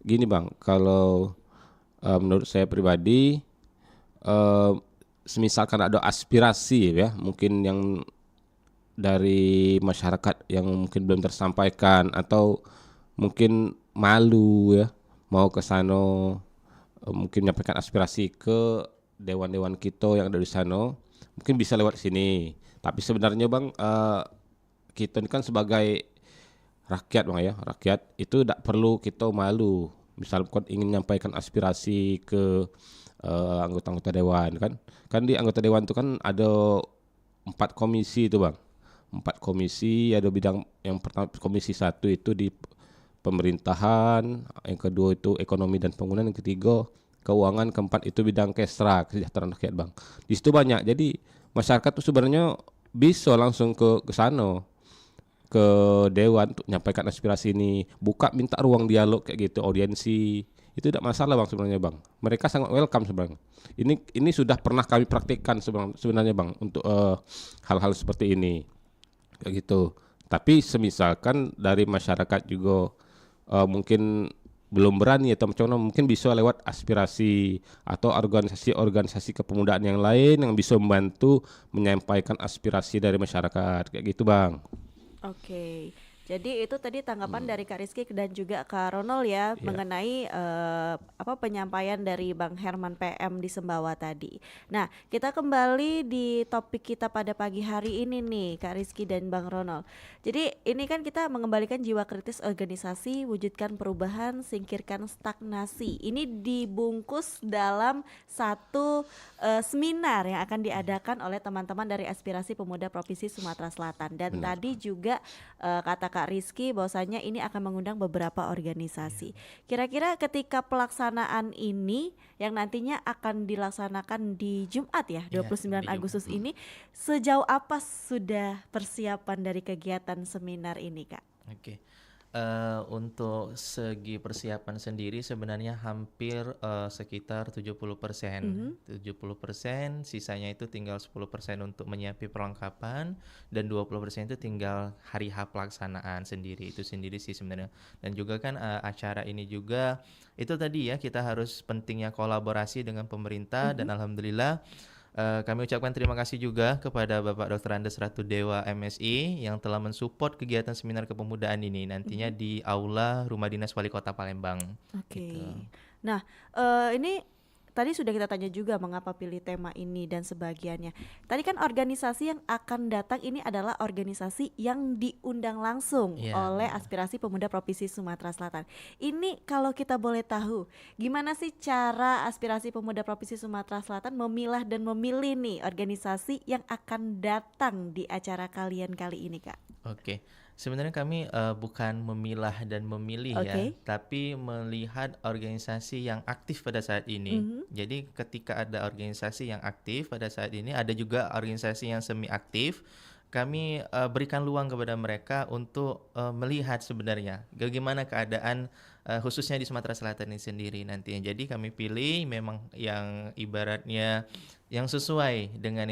gini Bang, kalau menurut saya pribadi, misalkan ada aspirasi ya, mungkin yang dari masyarakat yang mungkin belum tersampaikan atau mungkin malu ya, mau ke sana, mungkin menyampaikan aspirasi ke dewan-dewan kita yang ada di sana, mungkin bisa lewat sini. Tapi sebenarnya Bang, kita ini kan sebagai rakyat Bang ya, rakyat itu tidak perlu kita malu. Misalkan ingin menyampaikan aspirasi ke anggota-anggota dewan kan di anggota dewan itu kan ada 4 komisi itu Bang. 4 komisi, ada bidang yang pertama komisi 1 itu di pemerintahan, yang kedua itu ekonomi dan pembangunan, yang ketiga keuangan, keempat itu bidang kesra, kesejahteraan rakyat Bang. Di situ banyak. Jadi masyarakat tuh sebenarnya bisa langsung ke sana, ke dewan untuk menyampaikan aspirasi ini, buka minta ruang dialog kayak gitu, audiensi. Itu tidak masalah Bang sebenarnya Bang. Mereka sangat welcome sebenarnya. Ini sudah pernah kami praktikkan sebenarnya Bang untuk hal-hal seperti ini. Kayak gitu. Tapi semisalkan dari masyarakat juga mungkin belum berani atau mungkin bisa lewat aspirasi atau organisasi-organisasi kepemudaan yang lain yang bisa membantu menyampaikan aspirasi dari masyarakat kayak gitu Bang. Oke, jadi itu tadi tanggapan dari Kak Rizky dan juga Kak Ronald ya mengenai penyampaian dari Bang Herman PM di Sembawa tadi. Nah, kita kembali di topik kita pada pagi hari ini nih, Kak Rizky dan Bang Ronald. Jadi ini kan kita mengembalikan jiwa kritis organisasi, wujudkan perubahan, singkirkan stagnasi. Ini dibungkus dalam satu seminar yang akan diadakan oleh teman-teman dari Aspirasi Pemuda Provinsi Sumatera Selatan. Dan tadi juga kata Kak Rizky bahwasanya ini akan mengundang beberapa organisasi. Kira-kira ketika pelaksanaan ini yang nantinya akan dilaksanakan di Jumat ya, 29 Agustus ini, sejauh apa sudah persiapan dari kegiatan seminar ini Kak? Oke. Untuk segi persiapan sendiri sebenarnya hampir sekitar 70%. 70%, sisanya itu tinggal 10% untuk menyiapkan perlengkapan dan 20% itu tinggal hari H pelaksanaan sendiri. Itu sendiri sih sebenarnya. Dan juga kan acara ini juga itu tadi ya, kita harus pentingnya kolaborasi dengan pemerintah dan alhamdulillah kami ucapkan terima kasih juga kepada Bapak Dr. Andes Ratu Dewa MSI yang telah mensupport kegiatan seminar kepemudaan ini nantinya di Aula Rumah Dinas Wali Kota Palembang. Oke. Gitu. Nah, ini tadi sudah kita tanya juga mengapa pilih tema ini dan sebagiannya. Tadi kan organisasi yang akan datang ini adalah organisasi yang diundang langsung oleh Aspirasi Pemuda Provinsi Sumatera Selatan. Ini kalau kita boleh tahu, gimana sih cara Aspirasi Pemuda Provinsi Sumatera Selatan memilah dan memilih nih organisasi yang akan datang di acara kalian kali ini Kak? Oke. Sebenarnya kami bukan memilah dan memilih ya, tapi melihat organisasi yang aktif pada saat ini. Jadi ketika ada organisasi yang aktif pada saat ini, ada juga organisasi yang semi aktif. Kami berikan luang kepada mereka untuk melihat sebenarnya bagaimana keadaan khususnya di Sumatera Selatan ini sendiri nantinya. Jadi kami pilih memang yang ibaratnya yang sesuai dengan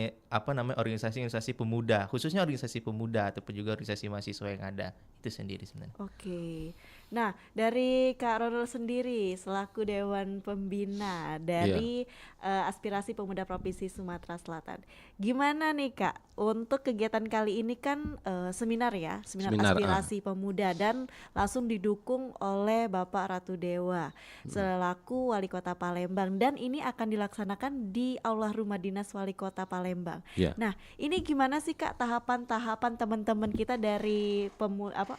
organisasi-organisasi pemuda, khususnya organisasi pemuda ataupun juga organisasi mahasiswa yang ada. Itu sendiri sebenarnya. Oke. Nah, dari Kak Ronald sendiri selaku Dewan Pembina dari Aspirasi Pemuda Provinsi Sumatera Selatan, gimana nih Kak untuk kegiatan kali ini kan seminar ya, seminar aspirasi pemuda dan langsung didukung oleh Bapak Ratu Dewa selaku Wali Kota Palembang dan ini akan dilaksanakan di Aula Rumah Dinas Wali Kota Palembang. Nah, ini gimana sih Kak tahapan-tahapan teman-teman kita dari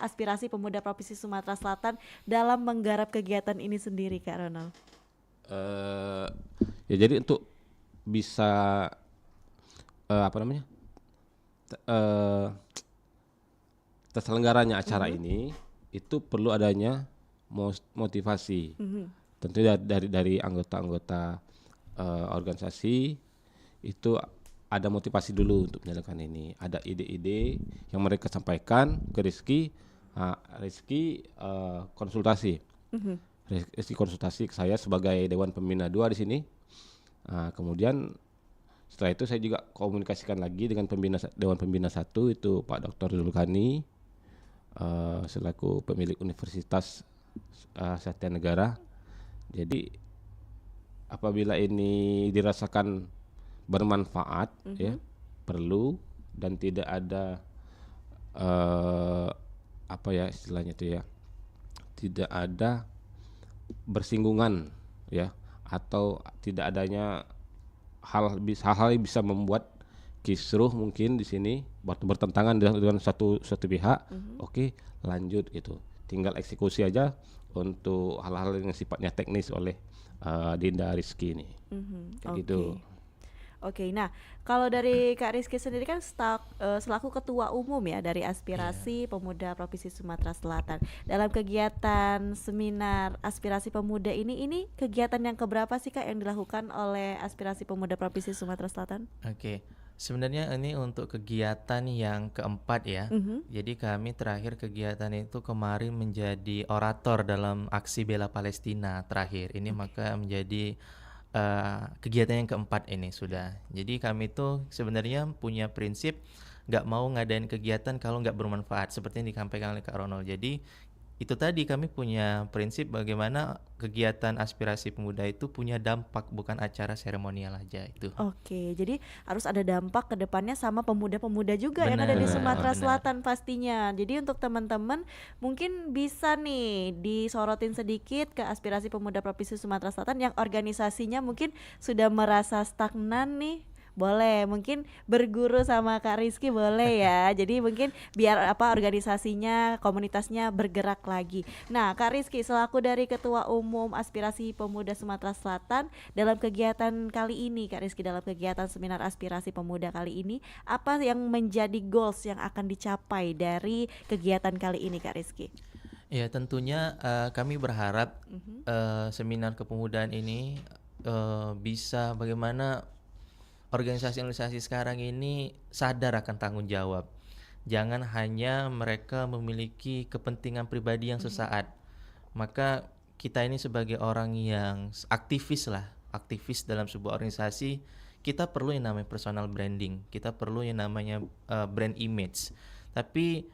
Aspirasi Pemuda Provinsi Sumatera Selatan dalam menggarap kegiatan ini sendiri Kak Ronald? Ya jadi untuk bisa terselenggaranya acara ini itu perlu adanya motivasi. Tentu dari anggota-anggota organisasi itu ada motivasi dulu untuk menjalankan ini. Ada ide-ide yang mereka sampaikan ke Rizky, Rizky konsultasi. Rizky konsultasi ke saya sebagai Dewan Pembina 2 di sini. Kemudian setelah itu saya juga komunikasikan lagi dengan Dewan Pembina 1 itu Pak Dr. Zulkani selaku pemilik Universitas Satya Negara. Jadi apabila ini dirasakan bermanfaat, ya, perlu dan tidak ada apa ya istilahnya itu ya, tidak ada bersinggungan ya, atau tidak adanya hal yang bisa membuat kisruh mungkin di sini bertentangan dengan satu pihak, oke, lanjut gitu. Tinggal eksekusi aja untuk hal-hal yang sifatnya teknis oleh Dinda Rizky ini. Kayak gitu. Oke, nah kalau dari Kak Rizky sendiri kan selaku ketua umum ya dari Aspirasi Pemuda Provinsi Sumatera Selatan. Dalam kegiatan seminar Aspirasi Pemuda ini kegiatan yang keberapa sih Kak yang dilakukan oleh Aspirasi Pemuda Provinsi Sumatera Selatan? Oke. Sebenarnya ini untuk kegiatan yang keempat ya. Jadi kami terakhir kegiatan itu kemarin menjadi orator dalam aksi bela Palestina terakhir. Ini maka menjadi kegiatan yang keempat ini sudah. Jadi kami tuh sebenarnya punya prinsip nggak mau ngadain kegiatan kalau nggak bermanfaat seperti yang disampaikan oleh Kak Ronald. Jadi itu tadi kami punya prinsip bagaimana kegiatan aspirasi pemuda itu punya dampak, bukan acara seremonial aja itu. Oke, jadi harus ada dampak ke depannya sama pemuda-pemuda juga yang ada di Sumatera Selatan pastinya. Jadi untuk teman-teman mungkin bisa nih disorotin sedikit ke Aspirasi Pemuda Provinsi Sumatera Selatan yang organisasinya mungkin sudah merasa stagnan nih. Boleh, mungkin berguru sama Kak Rizky boleh ya. Jadi mungkin biar organisasinya, komunitasnya bergerak lagi. Nah, Kak Rizky selaku dari Ketua Umum Aspirasi Pemuda Sumatera Selatan, dalam kegiatan kali ini, Kak Rizky, dalam kegiatan seminar Aspirasi Pemuda kali ini, apa yang menjadi goals yang akan dicapai dari kegiatan kali ini, Kak Rizky? Ya, tentunya kami berharap seminar kepemudaan ini bisa bagaimana organisasi-organisasi sekarang ini sadar akan tanggung jawab. Jangan hanya mereka memiliki kepentingan pribadi yang sesaat. Maka kita ini sebagai orang yang aktivis dalam sebuah organisasi, kita perlu yang namanya personal branding, kita perlu yang namanya brand image. Tapi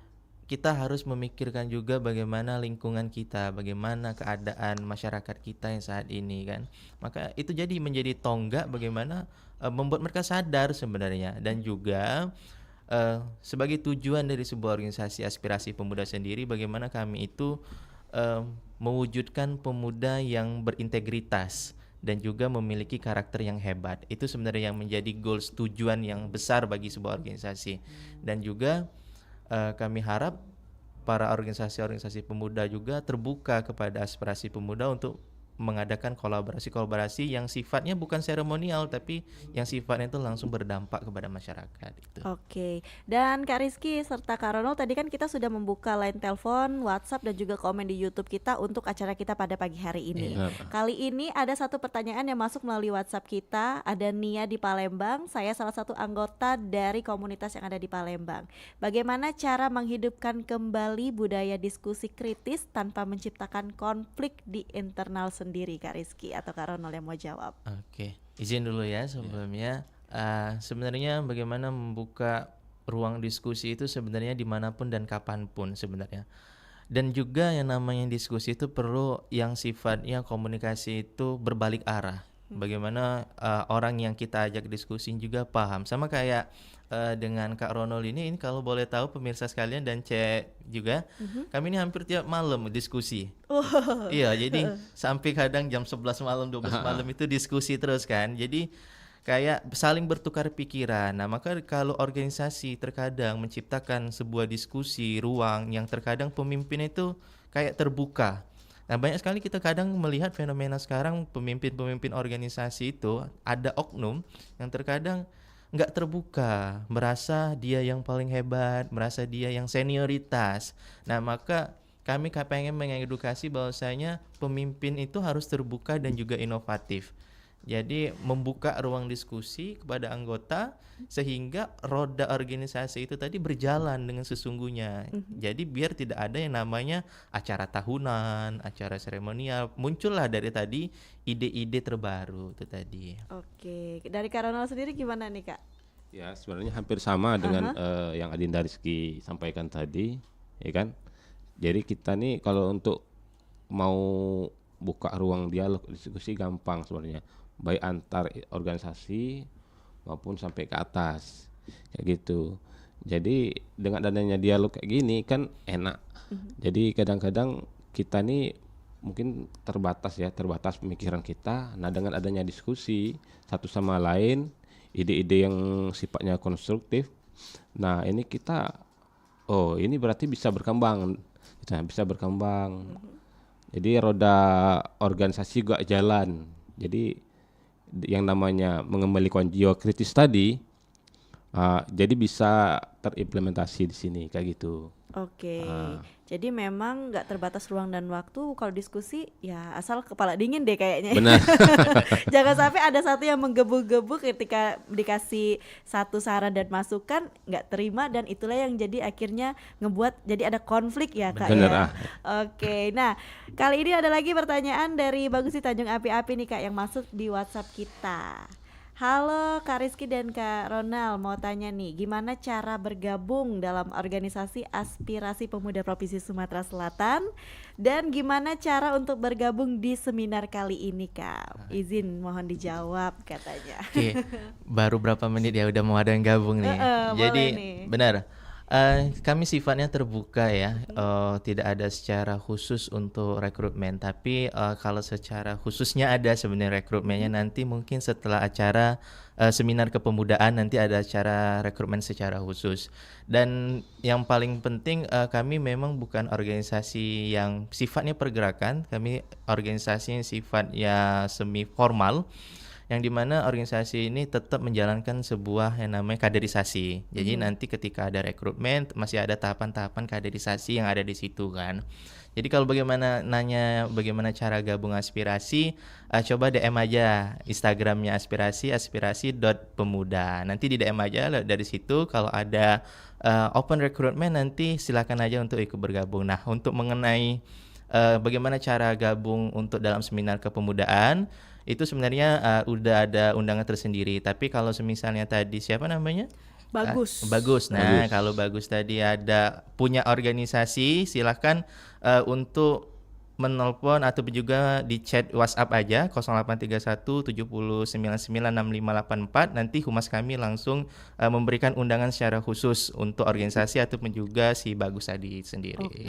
kita harus memikirkan juga bagaimana lingkungan kita, bagaimana keadaan masyarakat kita yang saat ini kan. Maka itu menjadi tonggak bagaimana membuat mereka sadar sebenarnya. Dan juga sebagai tujuan dari sebuah organisasi aspirasi pemuda sendiri, bagaimana kami itu mewujudkan pemuda yang berintegritas dan juga memiliki karakter yang hebat. Itu sebenarnya yang menjadi goals, tujuan yang besar bagi sebuah organisasi. Dan juga kami harap para organisasi-organisasi pemuda juga terbuka kepada aspirasi pemuda untuk mengadakan kolaborasi yang sifatnya bukan seremonial, tapi yang sifatnya itu langsung berdampak kepada masyarakat itu. Oke, dan Kak Rizky serta Kak Ronald, tadi kan kita sudah membuka line telepon, WhatsApp dan juga komen di YouTube kita untuk acara kita pada pagi hari ini. Kali ini ada satu pertanyaan yang masuk melalui WhatsApp kita. Ada Nia di Palembang. Saya salah satu anggota dari komunitas yang ada di Palembang. Bagaimana cara menghidupkan kembali budaya diskusi kritis tanpa menciptakan konflik di internal sendiri, Kak Rizky atau Kak Ronald yang mau jawab? Oke, izin dulu ya sebelumnya. Sebenarnya bagaimana membuka ruang diskusi itu sebenarnya dimanapun dan kapanpun sebenarnya. Dan juga yang namanya diskusi itu perlu yang sifatnya komunikasi itu berbalik arah. Bagaimana orang yang kita ajak diskusi juga paham. Sama kayak dengan Kak Ronald ini kalau boleh tahu pemirsa sekalian dan Cek juga, kami ini hampir tiap malam diskusi. Iya, jadi sampai kadang jam 11 malam, 12 malam itu diskusi terus kan. Jadi kayak saling bertukar pikiran. Nah, maka kalau organisasi terkadang menciptakan sebuah diskusi, ruang yang terkadang pemimpin itu kayak terbuka. Nah, banyak sekali kita kadang melihat fenomena sekarang pemimpin-pemimpin organisasi itu ada oknum yang terkadang nggak terbuka, merasa dia yang paling hebat, merasa dia yang senioritas. Nah, maka kami pengen mengedukasi bahwasanya pemimpin itu harus terbuka dan juga inovatif. Jadi membuka ruang diskusi kepada anggota sehingga roda organisasi itu tadi berjalan dengan sesungguhnya. Jadi biar tidak ada yang namanya acara tahunan, acara seremonial, muncullah dari tadi ide-ide terbaru itu tadi. Oke, dari Kak Ronald sendiri gimana nih Kak? Ya, sebenarnya hampir sama dengan yang Adinda Rizky sampaikan tadi, ya kan? Jadi kita nih kalau untuk mau buka ruang dialog diskusi gampang sebenarnya, baik antar organisasi maupun sampai ke atas, kayak gitu. Jadi dengan adanya dialog kayak gini kan enak. Jadi kadang-kadang kita nih mungkin terbatas pemikiran kita. Nah, dengan adanya diskusi satu sama lain, ide-ide yang sifatnya konstruktif, nah ini kita, oh ini berarti bisa berkembang, bisa berkembang. Jadi roda organisasi juga jalan. Jadi yang namanya mengembalikan jiwa kritis tadi, jadi bisa terimplementasi di sini kayak gitu. Oke, jadi memang nggak terbatas ruang dan waktu kalau diskusi ya asal kepala dingin deh kayaknya. Benar. Jangan sampai ada satu yang menggebu-gebu ketika dikasih satu saran dan masukan nggak terima dan itulah yang jadi akhirnya ngebuat jadi ada konflik ya Kak Benar, ya. Oke, nah kali ini ada lagi pertanyaan dari Bagusi Tanjung Api-Api nih Kak yang masuk di WhatsApp kita. Halo Kak Rizky dan Kak Ronald, mau tanya nih, gimana cara bergabung dalam organisasi Aspirasi Pemuda Provinsi Sumatera Selatan dan gimana cara untuk bergabung di seminar kali ini Kak? Izin mohon dijawab katanya. Oke, baru berapa menit ya udah mau ada yang gabung nih. Jadi boleh nih. benar. Kami sifatnya terbuka ya, tidak ada secara khusus untuk rekrutmen. Tapi kalau secara khususnya ada sebenarnya rekrutmennya nanti mungkin setelah acara seminar kepemudaan nanti ada acara rekrutmen secara khusus. Dan yang paling penting kami memang bukan organisasi yang sifatnya pergerakan, kami organisasi yang sifatnya semi formal. Yang dimana organisasi ini tetap menjalankan sebuah yang namanya kaderisasi. Jadi nanti ketika ada rekrutmen masih ada tahapan-tahapan kaderisasi yang ada di situ kan. Jadi kalau bagaimana cara gabung aspirasi, coba DM aja Instagramnya aspirasi.pemuda. Nanti di DM aja dari situ kalau ada open recruitment nanti silakan aja untuk ikut bergabung. Nah untuk mengenai bagaimana cara gabung untuk dalam seminar kepemudaan itu sebenarnya udah ada undangan tersendiri. Tapi kalau misalnya tadi siapa namanya? Bagus. Bagus. Nah, kalau Bagus tadi ada punya organisasi, silakan untuk menelpon atau juga di chat WhatsApp aja 0831 70996584. Nanti humas kami langsung memberikan undangan secara khusus untuk organisasi ataupun juga si Bagus tadi sendiri. Oke.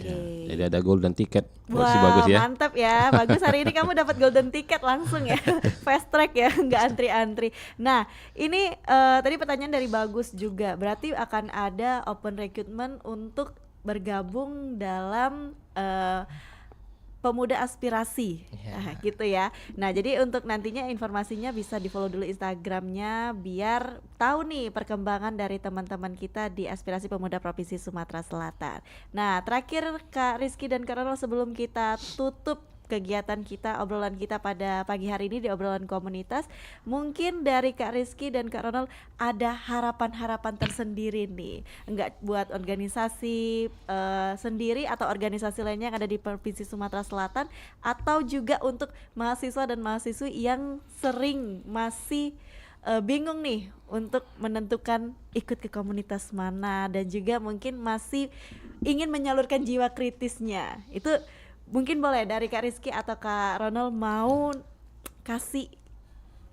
Jadi ada golden ticket buat si Wah, Bagus ya. mantap ya. Bagus, hari ini kamu dapat golden ticket langsung ya. Fast track ya, nggak antri-antri. Nah, ini tadi pertanyaan dari Bagus juga. Berarti akan ada open recruitment untuk bergabung dalam Pemuda Aspirasi, gitu ya. Nah, jadi untuk nantinya informasinya bisa di follow dulu Instagramnya biar tahu nih perkembangan dari teman-teman kita di Aspirasi Pemuda Provinsi Sumatera Selatan. Nah, terakhir Kak Rizky dan Kak Ronald sebelum kita tutup kegiatan kita, obrolan kita pada pagi hari ini di obrolan komunitas, mungkin dari Kak Rizky dan Kak Ronald ada harapan-harapan tersendiri nih, enggak buat organisasi sendiri atau organisasi lainnya yang ada di Provinsi Sumatera Selatan, atau juga untuk mahasiswa dan mahasiswi yang sering masih bingung nih untuk menentukan ikut ke komunitas mana dan juga mungkin masih ingin menyalurkan jiwa kritisnya. Itu mungkin boleh dari Kak Rizky atau Kak Ronald mau kasih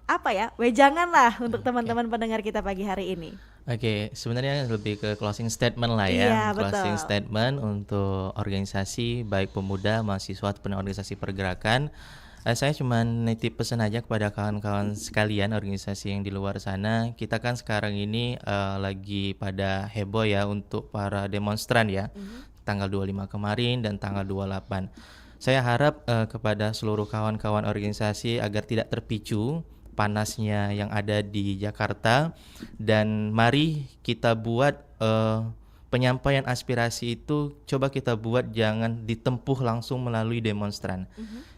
apa ya, wejangan lah untuk teman-teman pendengar kita pagi hari ini. Oke, sebenarnya lebih ke closing statement lah ya. Iya, Closing betul. statement untuk organisasi baik pemuda, mahasiswa ataupun organisasi pergerakan. Saya cuma nitip pesan aja kepada kawan-kawan sekalian organisasi yang di luar sana. Kita kan sekarang ini lagi pada heboh ya untuk para demonstran ya. Tanggal 25 kemarin dan tanggal 28. Saya harap kepada seluruh kawan-kawan organisasi agar tidak terpicu panasnya yang ada di Jakarta dan mari kita buat penyampaian aspirasi itu coba kita buat jangan ditempuh langsung melalui demonstran.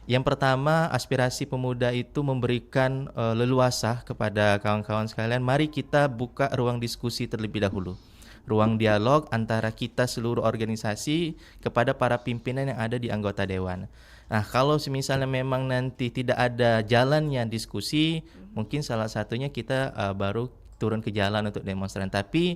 Yang pertama, aspirasi pemuda itu memberikan leluasa kepada kawan-kawan sekalian, mari kita buka ruang diskusi terlebih dahulu. Ruang dialog antara kita seluruh organisasi kepada para pimpinan yang ada di anggota dewan. Nah, kalau misalnya memang nanti tidak ada jalannya diskusi, mungkin salah satunya kita baru turun ke jalan untuk demonstran. Tapi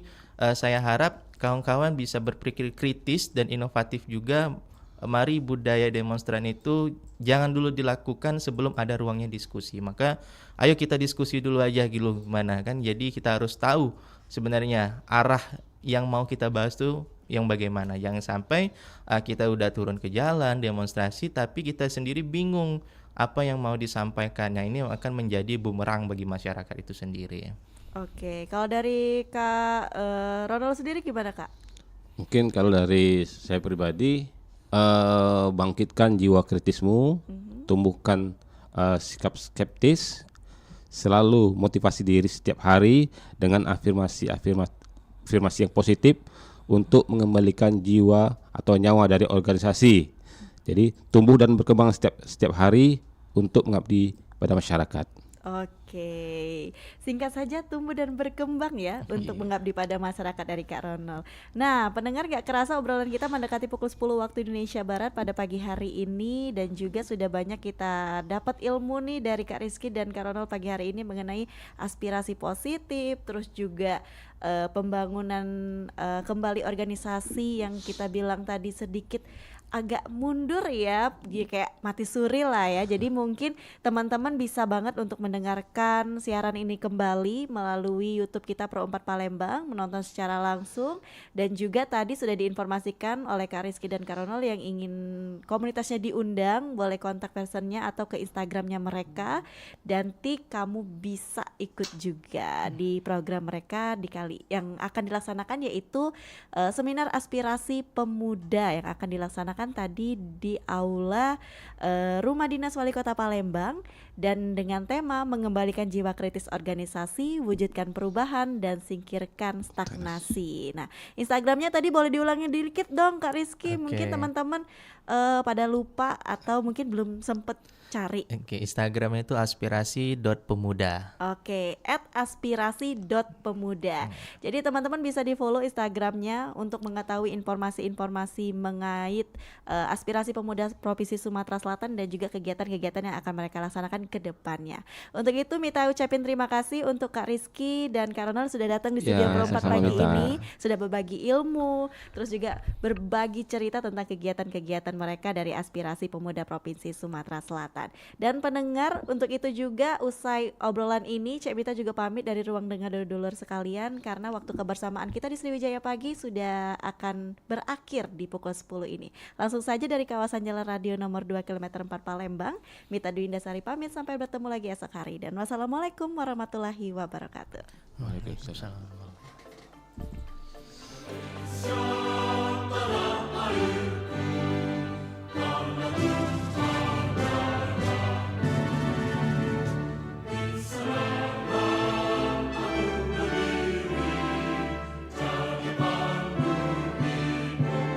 saya harap kawan-kawan bisa berpikir kritis dan inovatif juga. Mari budaya demonstran itu jangan dulu dilakukan sebelum ada ruangnya diskusi. Maka ayo kita diskusi dulu aja gitu gimana kan. Jadi kita harus tahu sebenarnya arah yang mau kita bahas tuh yang bagaimana. Jangan sampai kita udah turun ke jalan demonstrasi tapi kita sendiri bingung apa yang mau disampaikan. Nah, ini akan menjadi bumerang bagi masyarakat itu sendiri. Oke, kalau dari Kak Ronald sendiri gimana Kak? Mungkin kalau dari saya pribadi, bangkitkan jiwa kritismu, tumbuhkan sikap skeptis, selalu motivasi diri setiap hari dengan afirmasi yang positif untuk mengembalikan jiwa atau nyawa dari organisasi. Jadi tumbuh dan berkembang setiap hari untuk mengabdi pada masyarakat. Oke, singkat saja tumbuh dan berkembang ya untuk mengabdi pada masyarakat dari Kak Ronald. Nah, pendengar gak kerasa obrolan kita mendekati pukul 10 waktu Indonesia Barat pada pagi hari ini, dan juga sudah banyak kita dapat ilmu nih dari Kak Rizky dan Kak Ronald pagi hari ini mengenai aspirasi positif, terus juga pembangunan kembali organisasi yang kita bilang tadi sedikit agak mundur ya, kayak mati suri lah ya. Jadi mungkin teman-teman bisa banget untuk mendengarkan siaran ini kembali melalui YouTube kita Pro 4 Palembang, menonton secara langsung, dan juga tadi sudah diinformasikan oleh Kak Rizky dan Kak Ronald yang ingin komunitasnya diundang, boleh kontak personnya atau ke Instagramnya mereka. Dan kamu bisa ikut juga di program mereka di kali yang akan dilaksanakan, yaitu seminar aspirasi pemuda yang akan dilaksanakan tadi di aula Rumah Dinas Wali Kota Palembang, dan dengan tema mengembalikan jiwa kritis organisasi, wujudkan perubahan dan singkirkan stagnasi. Nah, Instagramnya tadi boleh diulangi dikit dong Kak Rizky. Mungkin teman-teman pada lupa atau mungkin belum sempet cari. Oke, Instagramnya itu aspirasi.pemuda. Oke, @aspirasi.pemuda. Jadi teman-teman bisa di follow Instagramnya untuk mengetahui informasi-informasi mengait aspirasi pemuda Provinsi Sumatera Selatan dan juga kegiatan-kegiatan yang akan mereka laksanakan ke depannya. Untuk itu Mita ucapin terima kasih untuk Kak Rizky dan Kak Ronald sudah datang di studio Pro 4 pagi ini, sudah berbagi ilmu, terus juga berbagi cerita tentang kegiatan-kegiatan mereka dari aspirasi pemuda Provinsi Sumatera Selatan. Dan pendengar, untuk itu juga usai obrolan ini Cek Mita juga pamit dari ruang dengar dulur sekalian, karena waktu kebersamaan kita di Sriwijaya Pagi sudah akan berakhir di pukul 10 ini. Langsung saja dari kawasan Jalan Radio nomor 2 km 4 Palembang, Mita Dwindasari pamit, sampai bertemu lagi esok hari, dan wassalamualaikum warahmatullahi wabarakatuh. Waalaikumsalam.